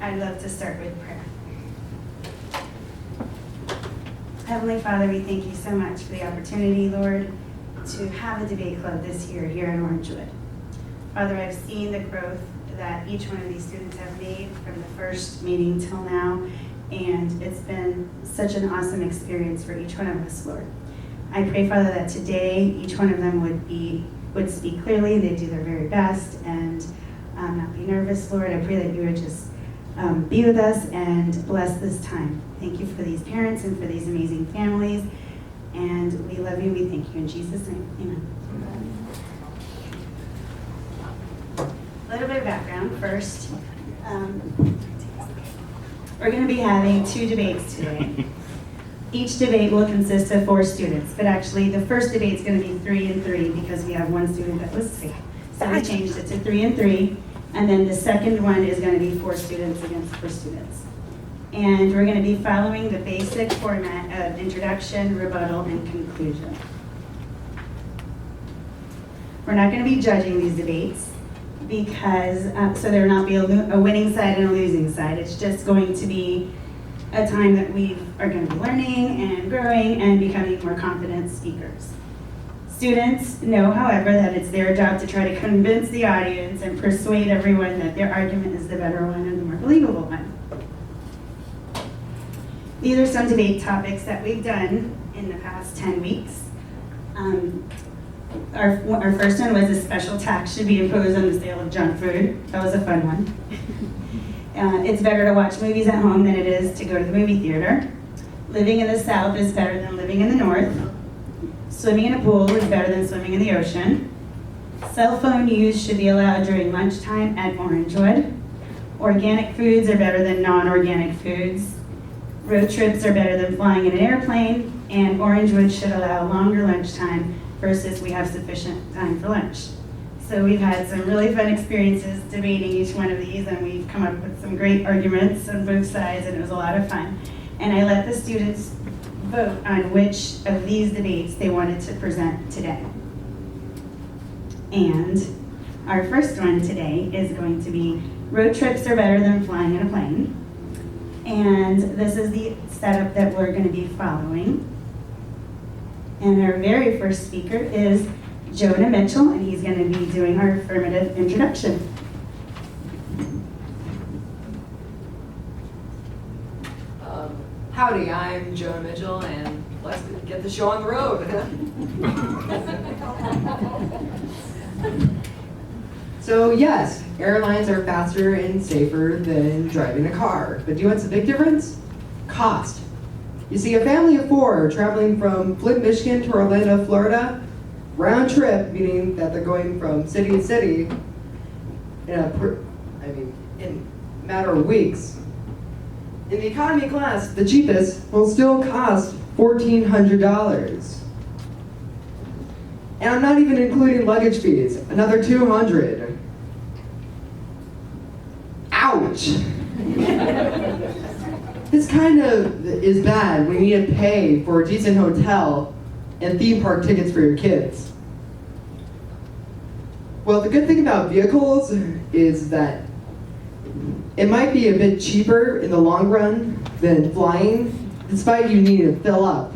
I'd love to start with prayer. Heavenly Father, we thank you so much for the opportunity, Lord, to have a debate club this year here in Orangewood. Father, I've seen the growth that each one of these students have made from the first meeting till now, and it's been such an awesome experience for each one of us, Lord. I pray, Father, that today each one of them would speak clearly, they'd do their very best, and not be nervous, Lord. I pray that you would just be with us and bless this time. Thank you for these parents and for these amazing families, and we love you and we thank you in Jesus' name. Amen. A little bit of background first. We're going to be having 2 debates today. Each debate will consist of 4 students, but actually the first debate is going to be 3 and 3 because we have one student that was sick. So we changed it to 3 and 3, and then the second one is going to be 4 students against 4 students. And we're going to be following the basic format of introduction, rebuttal, and conclusion. We're not going to be judging these debates because, so there will not be a winning side and a losing side. It's just going to be a time that we are going to be learning and growing and becoming more confident speakers. Students know, however, that it's their job to try to convince the audience and persuade everyone that their argument is the better one and the more believable one. These are some debate topics that we've done in the past 10 weeks. Our first one was a special tax should be imposed on the sale of junk food. That was a fun one. It's better to watch movies at home than it is to go to the movie theater. Living in the South is better than living in the North. Swimming in a pool is better than swimming in the ocean. Cell phone use should be allowed during lunchtime at Orangewood. Organic foods are better than non-organic foods. Road trips are better than flying in an airplane. And Orangewood should allow longer lunchtime versus we have sufficient time for lunch. So we've had some really fun experiences debating each one of these, and we've come up with some great arguments on both sides, and it was a lot of fun. And I let the students vote on which of these debates they wanted to present today. And our first one today is going to be road trips are better than flying in a plane. And this is the setup that we're going to be following. And our very first speaker is Jonah Mitchell, and he's going to be doing our affirmative introduction. Howdy, I'm Jonah Mitchell, and let's get the show on the road. So yes, airlines are faster and safer than driving a car, but do you know what's the big difference? Cost. You see, a family of 4 traveling from Flint, Michigan to Orlando, Florida, round trip, meaning that they're going from city to city in a matter of weeks. In the economy class, the cheapest will still cost $1,400. And I'm not even including luggage fees, another $200. Ouch! This kind of is bad when you need to pay for a decent hotel and theme park tickets for your kids. Well, the good thing about vehicles is that it might be a bit cheaper in the long run than flying, despite you needing to fill up.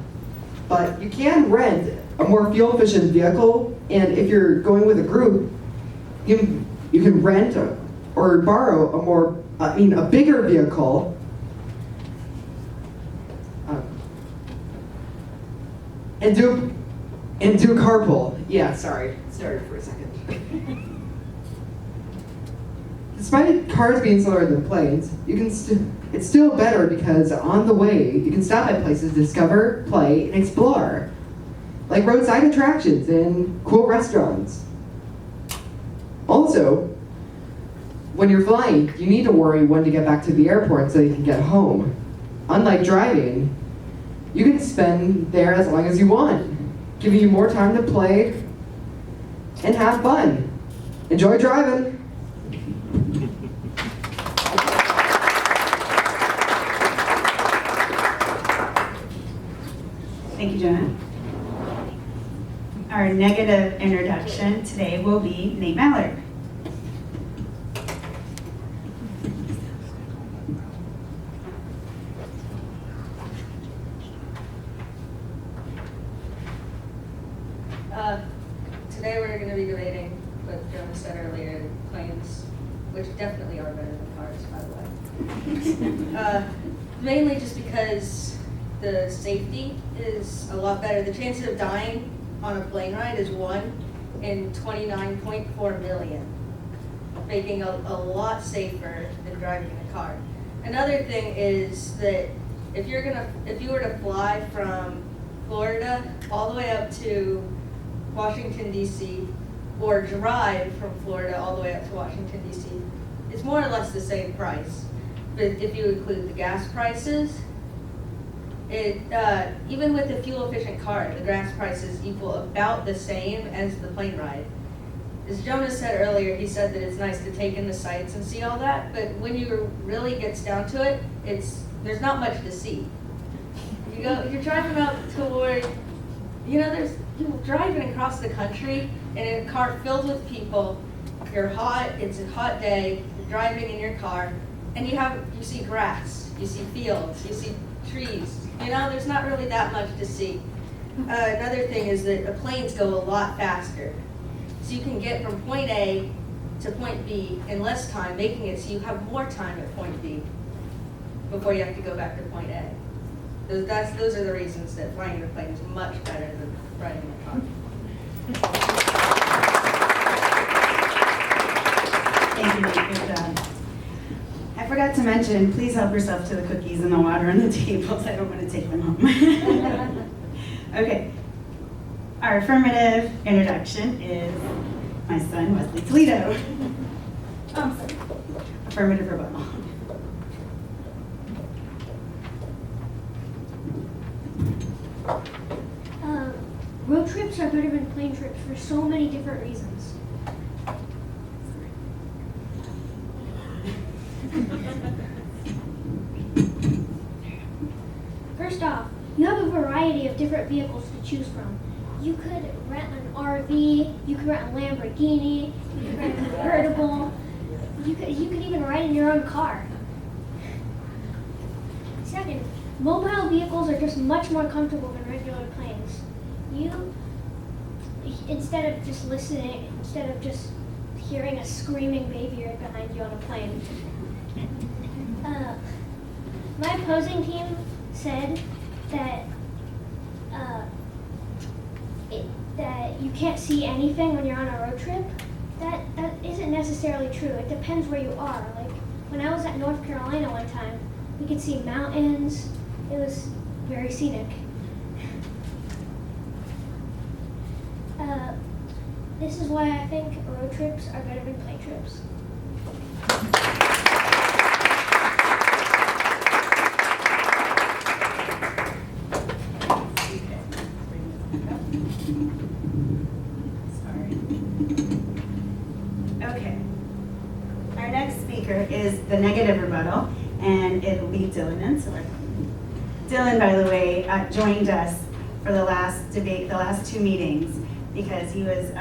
But you can rent a more fuel-efficient vehicle, and if you're going with a group, you can rent or borrow a bigger vehicle. And do carpool. Yeah, sorry. Started for a second. Despite cars being slower than planes, it's still better because on the way you can stop at places to discover, play, and explore, like roadside attractions and cool restaurants. Also, when you're flying, you need to worry when to get back to the airport so you can get home. Unlike driving, you can spend there as long as you want, giving you more time to play and have fun. Enjoy driving. Thank you, Jonah. Our negative introduction today will be Nate Mallard. are better than cars, by the way. Mainly just because the safety is a lot better. The chance of dying on a plane ride is 1 in 29.4 million, making a lot safer than driving in a car. Another thing is that if you were to fly from Florida all the way up to Washington, D.C., or drive from Florida all the way up to Washington, D.C., it's more or less the same price. But if you include the gas prices, even with the fuel-efficient car, the gas prices equal about the same as the plane ride. As Jonas said earlier, he said that it's nice to take in the sights and see all that, but when you really gets down to it, there's not much to see. You're driving out toward, you're driving across the country in a car filled with people. You're hot, it's a hot day, you're driving in your car, and you see grass, you see fields, you see trees. There's not really that much to see. Another thing is that the planes go a lot faster. So you can get from point A to point B in less time, making it so you have more time at point B before you have to go back to point A. Those are the reasons that flying in a plane is much better than riding in a car. Thank you, Nate. Good job. I forgot to mention, please help yourself to the cookies and the water on the tables. I don't want to take them home. Okay. Our affirmative introduction is my son, Wesley Toledo. Oh, I'm sorry. Affirmative rebuttal. Road trips are better than plane trips for so many different reasons. First off, you have a variety of different vehicles to choose from. You could rent an RV, you could rent a Lamborghini, you could rent a convertible, you could even ride in your own car. Second, mobile vehicles are just much more comfortable than regular planes. Instead of just hearing a screaming baby right behind you on a plane. My opposing team said that that you can't see anything when you're on a road trip. That isn't necessarily true. It depends where you are. Like when I was at North Carolina one time, we could see mountains. It was very scenic. This is why I think road trips are better than plane trips. Okay. Our next speaker is the negative rebuttal, and it will be Dylan Ensler. Dylan, by the way, joined us for the last debate, the last 2 meetings, because he was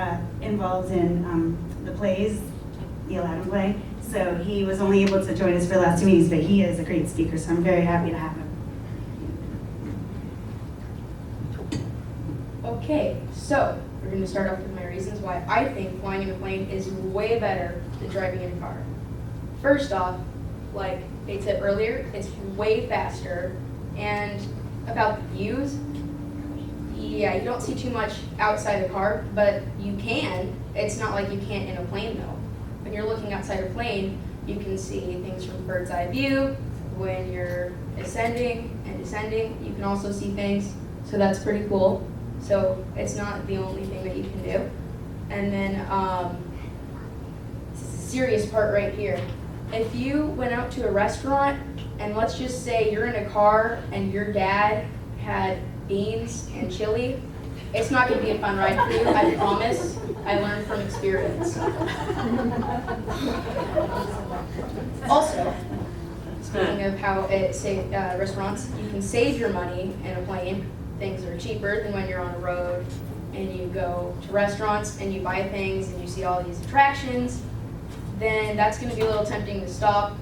involved in the plays, the Aladdin play. So he was only able to join us for the last 2 meetings, but he is a great speaker, so I'm very happy to have him. Okay, so we're going to start off with my reasons why I think flying in a plane is way better than driving in a car. First off, like Nate said earlier, it's way faster, and about the views, yeah, you don't see too much outside the car, but you can. It's not like you can't in a plane though. When you're looking outside a plane, you can see things from bird's eye view. When you're ascending and descending, you can also see things, so that's pretty cool. So it's not the only thing that you can do. And then this is the serious part right here. If you went out to a restaurant and let's just say you're in a car and your dad had beans and chili, it's not going to be a fun ride for you, I promise. I learned from experience. Also, speaking of how it restaurants, you can save your money in a plane. Things are cheaper than when you're on a road and you go to restaurants and you buy things and you see all these attractions. Then that's going to be a little tempting to stop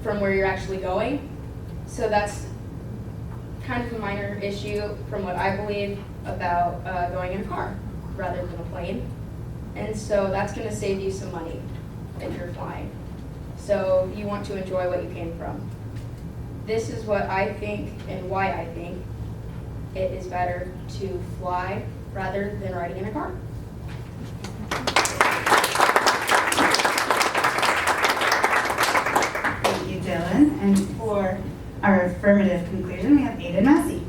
from where you're actually going. So that's kind of a minor issue from what I believe about going in a car rather than a plane. And so that's going to save you some money if you're flying. So you want to enjoy what you came from. This is what I think and why I think it is better to fly rather than riding in a car. Thank you, Dylan. And for our affirmative conclusion, we have Aiden Massey.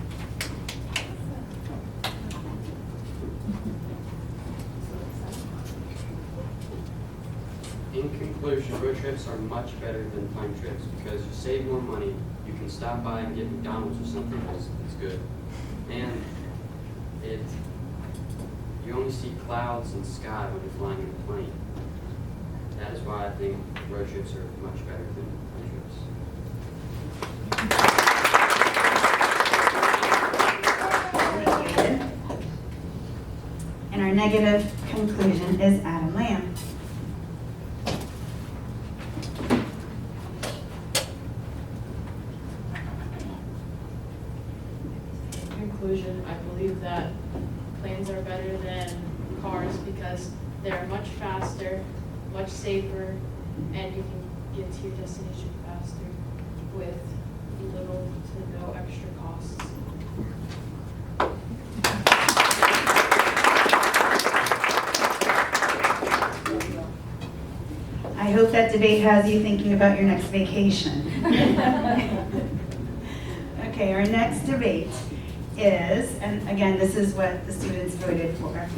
In conclusion, road trips are much better than plane trips because you save more money. You can stop by and get McDonald's or something that's good. And you only see clouds and sky when you're flying in a plane. That is why I think road trips are much better than plane trips. Thank you, Aiden. And our negative conclusion is Adam Lamb. Conclusion, I believe that planes are better than cars because they're much faster, much safer, and you can get to your destination faster with little to no extra costs. I hope that debate has you thinking about your next vacation. Okay, our next debate is, and again, this is what the students voted for,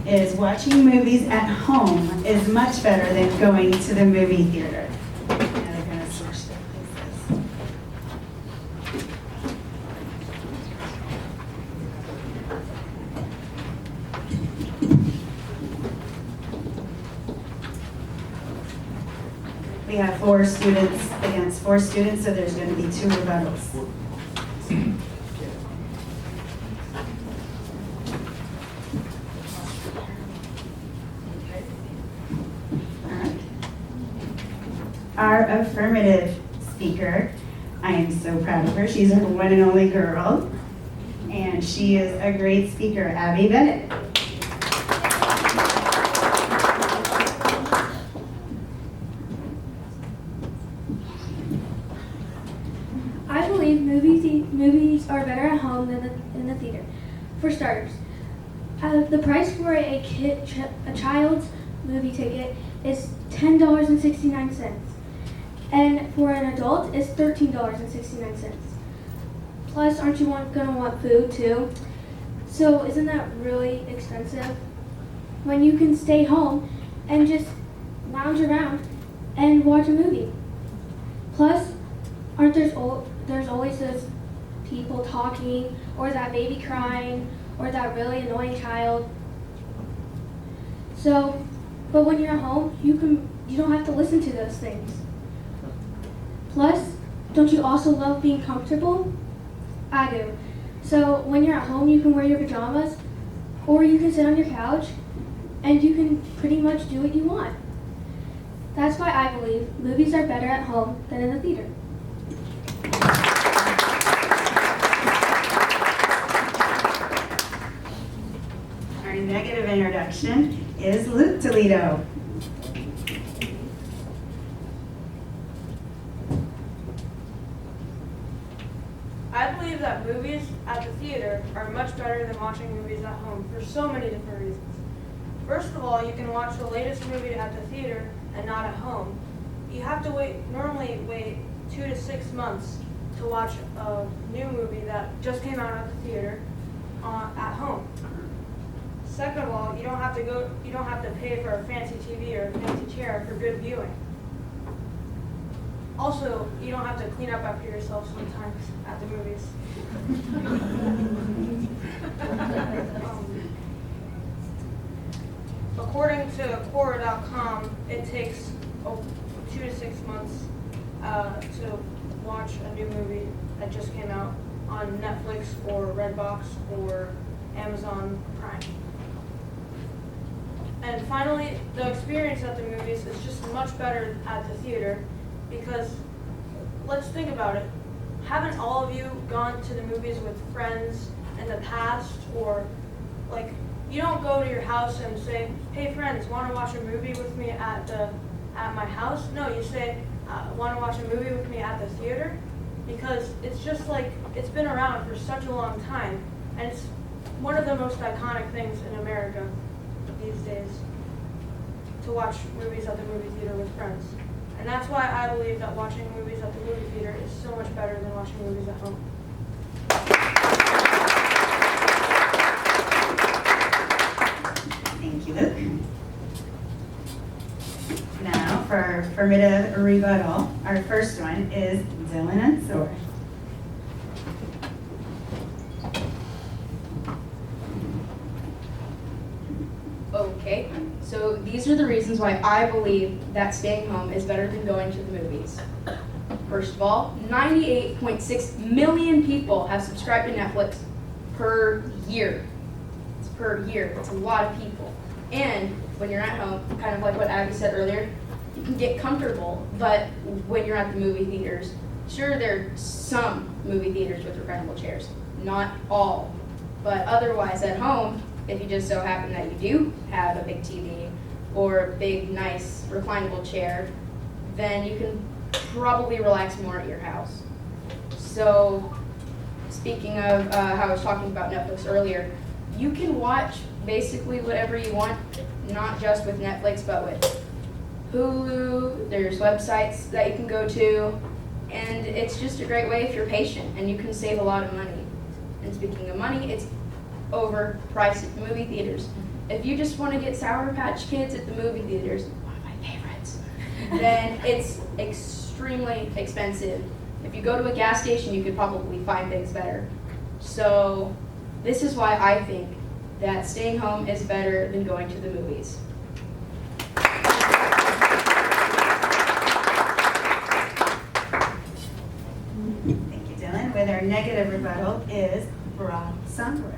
is watching movies at home is much better than going to the movie theater. Now they're going to switch their places. We have 4 students against 4 students, so there's going to be 2 rebuttals. Our affirmative speaker, I am so proud of her. She's our one and only girl, and she is a great speaker, Abby Bennett. I believe movies are better at home than in the theater. For starters, the price for a child's movie ticket is $10.69, and for an adult, it's $13.69. Plus, aren't you gonna want food too? So isn't that really expensive? When you can stay home and just lounge around and watch a movie. Plus, aren't there's always those people talking, or that baby crying, or that really annoying child. So, but when you're at home, you don't have to listen to those things. Plus, don't you also love being comfortable? I do. So when you're at home, you can wear your pajamas, or you can sit on your couch, and you can pretty much do what you want. That's why I believe movies are better at home than in the theater. Our negative introduction is Luke Toledo. I believe that movies at the theater are much better than watching movies at home for so many different reasons. First of all, you can watch the latest movie at the theater and not at home. You have to normally wait 2 to 6 months to watch a new movie that just came out at the theater at home. Second of all, you don't have to pay for a fancy TV or a fancy chair for good viewing. Also, you don't have to clean up after yourself sometimes at the movies. According to Quora.com, it takes 2 to 6 months to watch a new movie that just came out on Netflix or Redbox or Amazon Prime. And finally, the experience at the movies is just much better at the theater because, let's think about it. Haven't all of you gone to the movies with friends in the past? Or, like, you don't go to your house and say, hey friends, want to watch a movie with me at my house? No, you say, want to watch a movie with me at the theater, because it's just like, it's been around for such a long time, and it's one of the most iconic things in America these days, to watch movies at the movie theater with friends. And that's why I believe that watching movies at the movie theater is so much better than watching movies at home. Thank you, Luke. Now, for our affirmative rebuttal, our first one is Dylan and Sora. Okay, so these are the reasons why I believe that staying home is better than going to the movies. First of all, 98.6 million people have subscribed to Netflix per year. It's per year. It's a lot of people. And when you're at home, kind of like what Abby said earlier, you can get comfortable, but when you're at the movie theaters, sure, there are some movie theaters with reclinable chairs, not all. But otherwise, at home, if you just so happen that you do have a big TV or a big, nice, reclinable chair, then you can probably relax more at your house. So, speaking of how I was talking about Netflix earlier, you can watch basically whatever you want, not just with Netflix, but with Hulu. There's websites that you can go to, and it's just a great way if you're patient, and you can save a lot of money. And speaking of money, it's overpriced at the movie theaters. If you just want to get Sour Patch Kids at the movie theaters, one of my favorites, then it's extremely expensive. If you go to a gas station, you could probably find things better. So this is why I think that staying home is better than going to the movies. Thank you, Dylan. With our negative rebuttal is Rob Sondra.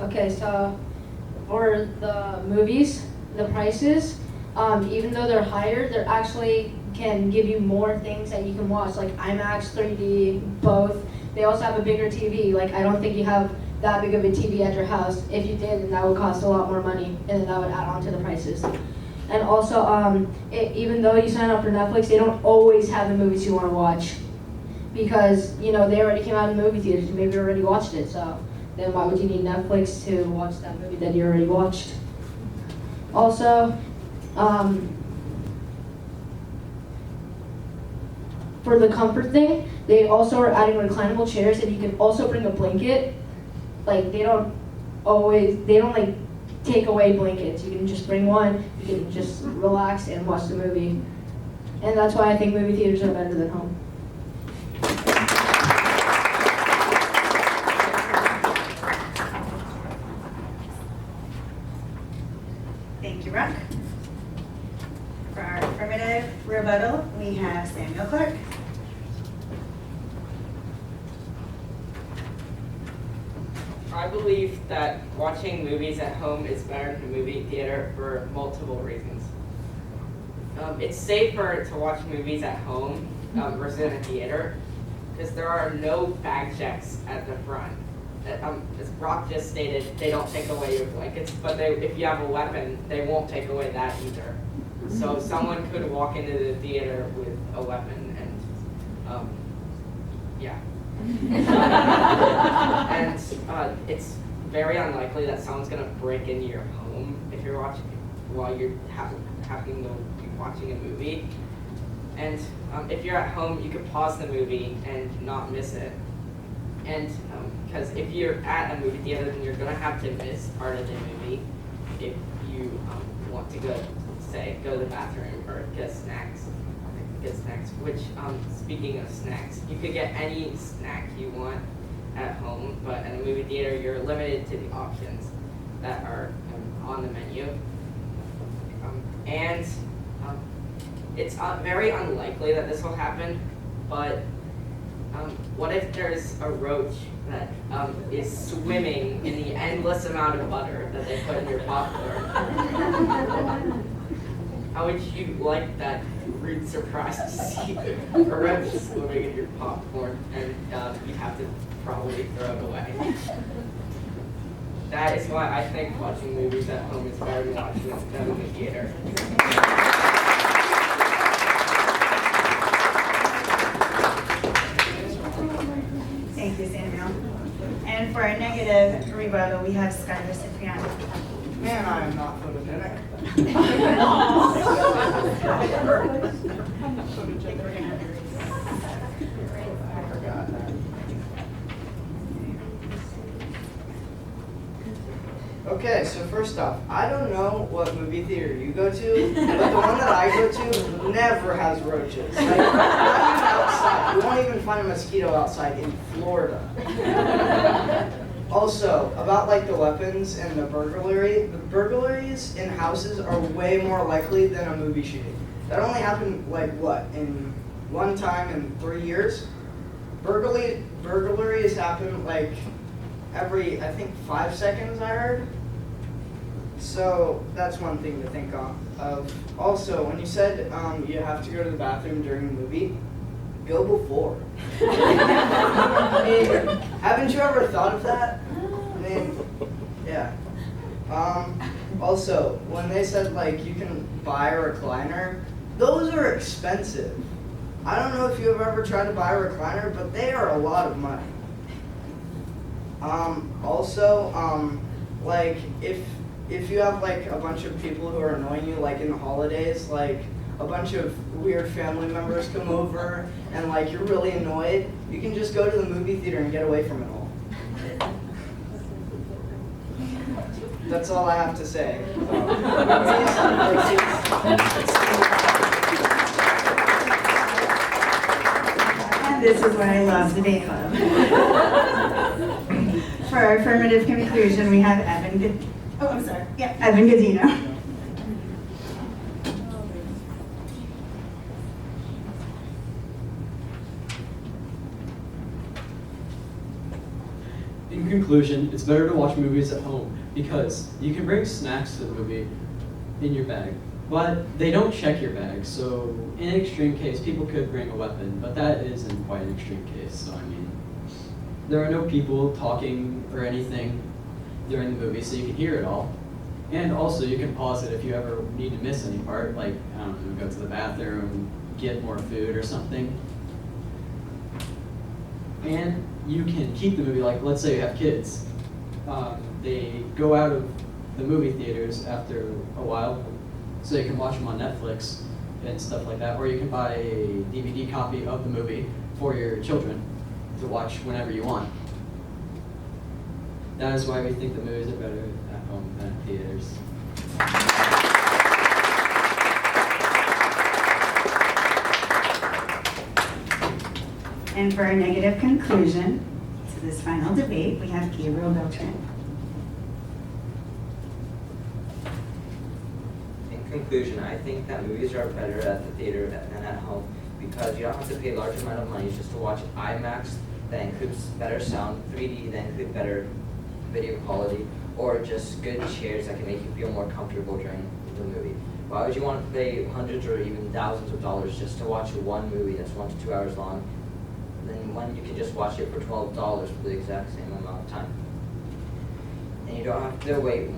Okay, so for the movies, the prices, even though they're higher, they actually can give you more things that you can watch, like IMAX, 3D, both. They also have a bigger TV. Like, I don't think you have that big of a TV at your house. If you did, then that would cost a lot more money, and then that would add on to the prices. And also, even though you sign up for Netflix, they don't always have the movies you want to watch, because, you know, they already came out in the movie theaters. You maybe already watched it, so then why would you need Netflix to watch that movie that you already watched? Also, for the comfort thing, they also are adding reclinable chairs, and you can also bring a blanket. Like, they don't like take away blankets. You can just bring one, you can just relax and watch the movie. And that's why I think movie theaters are better than home. Thank you, Rock. For our affirmative rebuttal, we have Samuel Clark. I believe that watching movies at home is better than a movie theater for multiple reasons. It's safer to watch movies at home versus in a theater, because there are no bag checks at the front. As Brock just stated, they don't take away your blankets, but if you have a weapon, they won't take away that either. So someone could walk into the theater with a weapon and, yeah. And it's very unlikely that someone's gonna break into your home if you're watching while you're having to be watching a movie. And if you're at home, you can pause the movie and not miss it. And because if you're at a movie theater, then you're gonna have to miss part of the movie if you want to go to the bathroom or get snacks. Which, speaking of snacks, you could get any snack you want at home, but at a movie theater, you're limited to the options that are on the menu. And it's very unlikely that this will happen, but what if there's a roach that is swimming in the endless amount of butter that they put in your popcorn? How would you like that really surprised to see a rabbit swimming in your popcorn, and you have to probably throw it away. That is why I think watching movies at home is better than watching them in the theater. Thank you, Samuel. And for our negative rebuttal, we have Skylar Cipriano. Man, I am not photogenic. I forgot that. Okay, so first off, I don't know what movie theater you go to, but the one that I go to never has roaches. Like, not even outside. You won't even find a mosquito outside in Florida. Also, about like the weapons and the burglaries in houses are way more likely than a movie shooting. That only happened like what, in one time in 3 years? Burglaries happen like every, I think, 5 seconds, I heard. So that's one thing to think of. Also, when you said you have to go to the bathroom during the movie, go before. I mean, haven't you ever thought of that? I mean, yeah. Also, when they said like you can buy a recliner, those are expensive. I don't know if you've ever tried to buy a recliner, but they are a lot of money. Also, like if you have like a bunch of people who are annoying you, like in the holidays, like a bunch of weird family members come over and like you're really annoyed, you can just go to the movie theater and get away from it all. That's all I have to say. And this is what I love, Debate Club. For our affirmative conclusion, we have Evan Godino. In conclusion, it's better to watch movies at home because you can bring snacks to the movie in your bag, but they don't check your bag. So in an extreme case, people could bring a weapon, but that isn't quite an extreme case. So I mean, there are no people talking or anything during the movie, so you can hear it all. And also, you can pause it if you ever need to miss any part, like, I don't know, go to the bathroom, get more food or something. And you can keep the movie, like, let's say you have kids. They go out of the movie theaters after a while, so you can watch them on Netflix and stuff like that. Or you can buy a DVD copy of the movie for your children to watch whenever you want. That is why we think the movies are better at home than at theaters. And for our negative conclusion to this final debate, we have Gabriel Beltran. In conclusion, I think that movies are better at the theater than at home because you don't have to pay a large amount of money just to watch IMAX that includes better sound, 3D that includes better video quality, or just good chairs that can make you feel more comfortable during the movie. Why would you want to pay hundreds or even thousands of dollars just to watch one movie that's 1 to 2 hours long, then when you can just watch it for $12 for the exact same amount of time? And you don't have to wait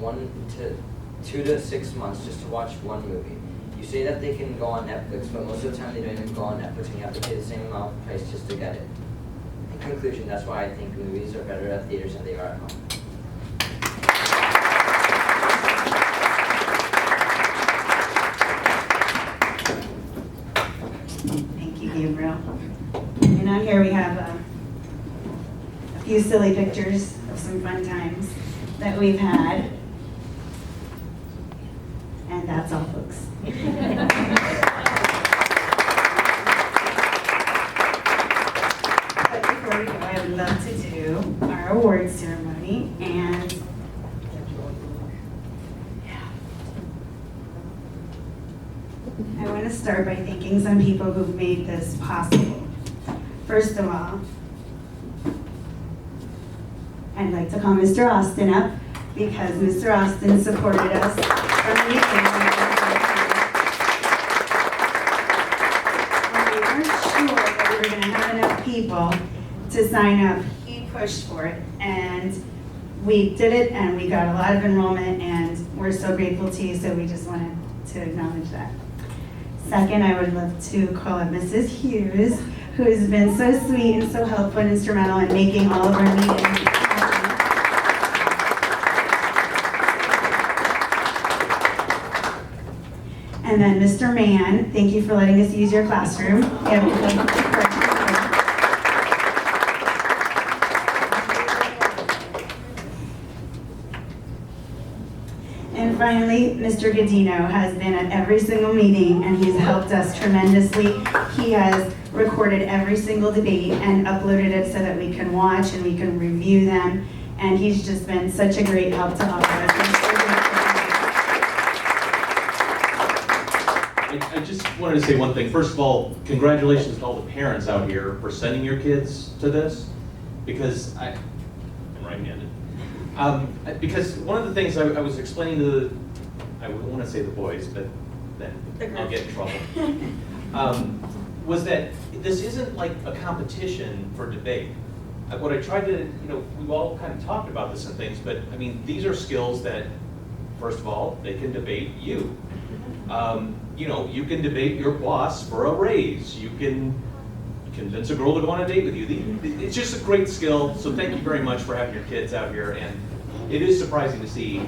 2 to 6 months just to watch one movie. You say that they can go on Netflix, but most of the time they don't even go on Netflix and you have to pay the same amount of price just to get it. In conclusion, that's why I think movies are better at theaters than they are at home. Thank you, Gabriel. And on here we have a few silly pictures of some fun times that we've had. And that's all, folks. But before we go, I would love to do our awards ceremony, and I want to start by thanking some people who've made this possible. First of all, I'd like to call Mr. Austin up because Mr. Austin supported us from the beginning. were gonna have enough people to sign up. He pushed for it, and we did it, and we got a lot of enrollment, and we're so grateful to you, so we just wanted to acknowledge that. Second, I would love to call up Mrs. Hughes, who has been so sweet and so helpful and instrumental in making all of our meetings happen. And then Mr. Mann, thank you for letting us use your classroom. And finally, Mr. Godino has been at every single meeting and he's helped us tremendously. He has recorded every single debate and uploaded it so that we can watch and we can review them. And he's just been such a great help to all of us. I just wanted to say one thing. First of all, congratulations to all the parents out here for sending your kids to this, because I'm right-handed. Because one of the things I was explaining to I wouldn't want to say the boys, but then I'll get in trouble, was that this isn't like a competition for debate. What I tried to, we've all kind of talked about this and things, but I mean, these are skills that, first of all, they can debate you. You can debate your boss for a raise. You can convince a girl to go on a date with you. It's just a great skill, so thank you very much for having your kids out here. And it is surprising to see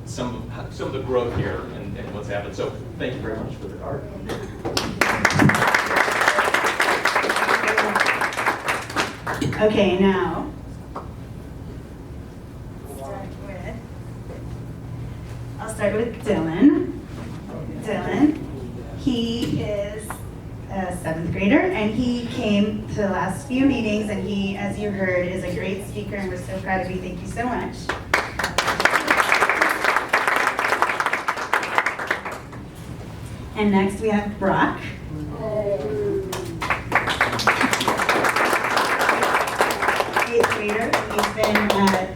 some of the growth here and what's happened. So thank you very much for the card. Okay, now, I'll start with Dylan. Dylan, he is a 7th grader, and he came to the last few meetings, and he, as you heard, is a great speaker, and we're so proud of you. Thank you so much. And next we have Brock. Eighth grader.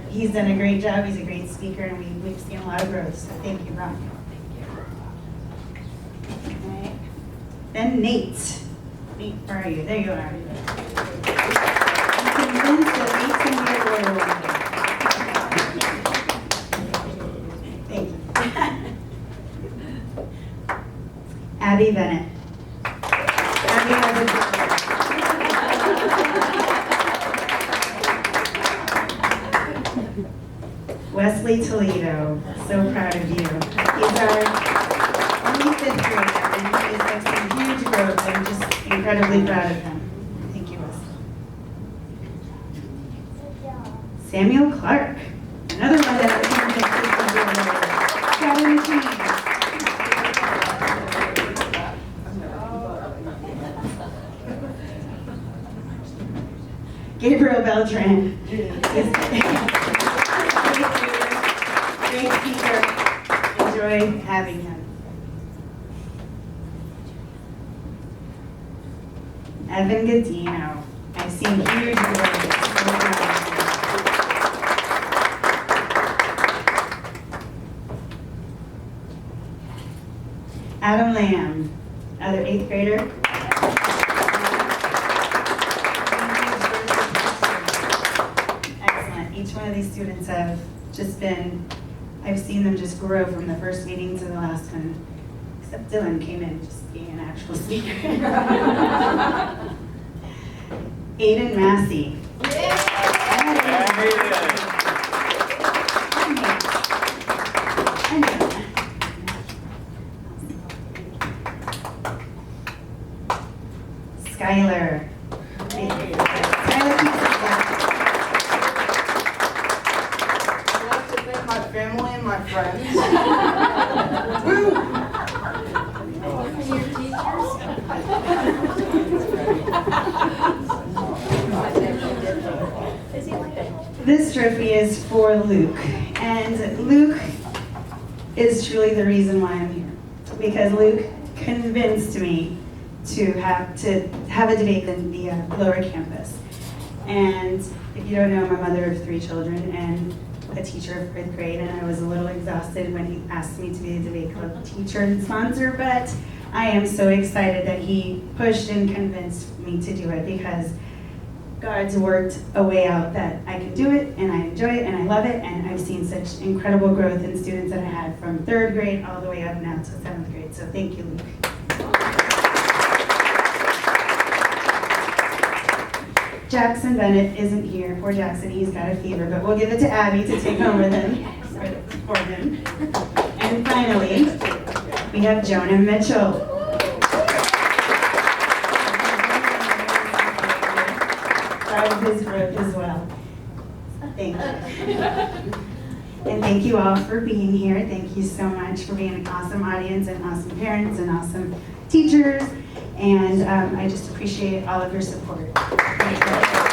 He's done a great job. He's a great speaker, and we've seen a lot of growth. So thank you, Brock. Okay. Then Nate. Nate, where are you? There you are. I'm convinced that Nate's going to be a lawyer one day. Thank you. Abby Bennett. Abby has a Wesley Toledo, so proud of you. He's our only 5th grader, and he is like some huge growth. I'm just incredibly proud of him. Thank you, Wesley. Samuel Clark, another one that I think Gabriel Beltran. Great speaker. Enjoy having him. Evan Godino. I've seen huge growth. Adam Lamb, other 8th grader. Excellent. Each one of these students have just been, I've seen them just grow from the first meeting to the last one, except Dylan came in just being an actual speaker. Aiden Massey. Skylar. I'd like to thank my family and my friends. This trophy is for Luke, and Luke is truly the reason why I'm here, because Luke convinced me to have a debate in the lower campus. And if you don't know, I'm a mother of 3 children and a teacher of 5th grade, and I was a little exhausted when he asked me to be a debate club teacher and sponsor, but I am so excited that he pushed and convinced me to do it because God's worked a way out that I can do it and I enjoy it and I love it, and I've seen such incredible growth in students that I had from 3rd grade all the way up now to 7th grade. So thank you, Luke. Jackson Bennett isn't here. Poor Jackson, he's got a fever, but we'll give it to Abby to take over then for him. And finally, we have Jonah Mitchell. Proud of his growth as well. Thank you. And thank you all for being here. Thank you so much for being an awesome audience and awesome parents and awesome teachers. And I just appreciate all of your support. Thank you.